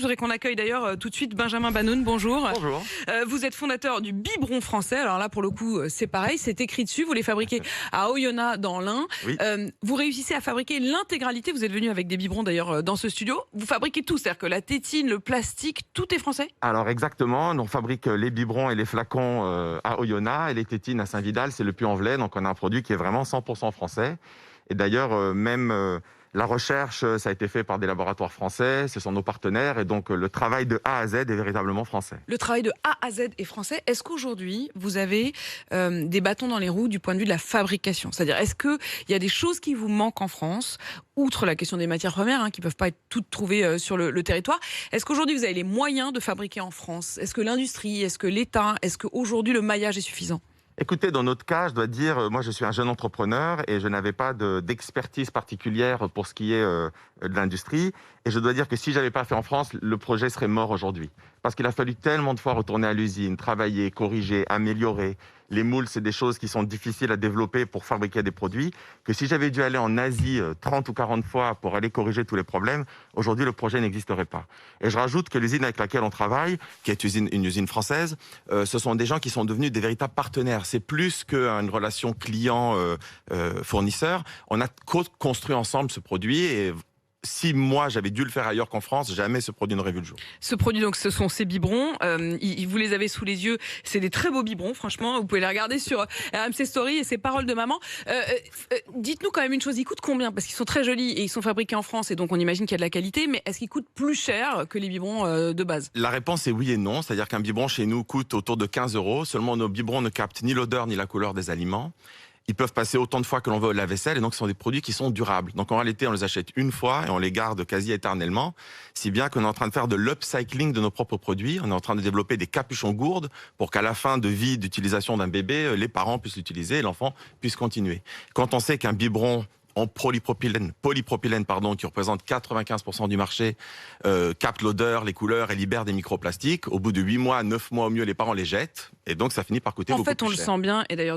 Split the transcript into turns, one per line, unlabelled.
voudrais qu'on accueille d'ailleurs tout de suite Benjamin Banoun. Bonjour.
Bonjour.
Vous êtes fondateur du biberon français. Alors là, pour le coup, c'est pareil, c'est écrit dessus. Vous les fabriquez à Oyonnax dans l'Ain.
Oui.
Vous réussissez à fabriquer l'intégralité. Vous êtes venu avec des biberons d'ailleurs dans ce studio. Vous fabriquez tout, c'est-à-dire que la tétine, le plastique, tout est français?
Alors exactement, on fabrique les biberons et les flacons à Oyonnax et les tétines à Saint-Vidal, c'est le Puy-en-Velay. Donc on a un produit qui est vraiment 100% français. Et d'ailleurs, la recherche, ça a été fait par des laboratoires français, ce sont nos partenaires, et donc le travail de A à Z est véritablement français.
Le travail de A à Z est français. Est-ce qu'aujourd'hui, vous avez des bâtons dans les roues du point de vue de la fabrication? C'est-à-dire, est-ce qu'il y a des choses qui vous manquent en France, outre la question des matières premières, qui ne peuvent pas être toutes trouvées sur le territoire? Est-ce qu'aujourd'hui, vous avez les moyens de fabriquer en France? Est-ce que l'industrie, est-ce que l'État, est-ce qu'aujourd'hui, le maillage est suffisant?
Écoutez, dans notre cas, je dois dire, moi je suis un jeune entrepreneur et je n'avais pas d'expertise particulière pour ce qui est de l'industrie. Et je dois dire que si je n'avais pas fait en France, le projet serait mort aujourd'hui. Parce qu'il a fallu tellement de fois retourner à l'usine, travailler, corriger, améliorer. Les moules, c'est des choses qui sont difficiles à développer pour fabriquer des produits, que si j'avais dû aller en Asie 30 ou 40 fois pour aller corriger tous les problèmes, aujourd'hui le projet n'existerait pas. Et je rajoute que l'usine avec laquelle on travaille, qui est une usine française, ce sont des gens qui sont devenus des véritables partenaires. C'est plus qu'une relation client-fournisseur. On a construit ensemble ce produit et si moi j'avais dû le faire ailleurs qu'en France, jamais ce produit n'aurait vu le jour.
Ce produit, donc, ce sont ces biberons. Vous les avez sous les yeux. C'est des très beaux biberons, franchement. Vous pouvez les regarder sur RMC Story et ces paroles de maman. Dites-nous quand même une chose. Ils coûtent combien? Parce qu'ils sont très jolis et ils sont fabriqués en France et donc on imagine qu'il y a de la qualité. Mais est-ce qu'ils coûtent plus cher que les biberons de base?
La réponse est oui et non. C'est-à-dire qu'un biberon chez nous coûte autour de 15 €. Seulement nos biberons ne captent ni l'odeur ni la couleur des aliments. Ils peuvent passer autant de fois que l'on veut au lave-vaisselle et donc ce sont des produits qui sont durables. Donc en réalité, on les achète une fois et on les garde quasi éternellement, si bien qu'on est en train de faire de l'upcycling de nos propres produits. On est en train de développer des capuchons gourdes pour qu'à la fin de vie d'utilisation d'un bébé, les parents puissent l'utiliser et l'enfant puisse continuer. Quand on sait qu'un biberon en polypropylène, qui représente 95% du marché, capte l'odeur, les couleurs et libère des microplastiques. Au bout de 8 mois, 9 mois au mieux, les parents les jettent. Et donc, ça finit par coûter beaucoup plus cher.
En fait, on le sent bien. Et d'ailleurs,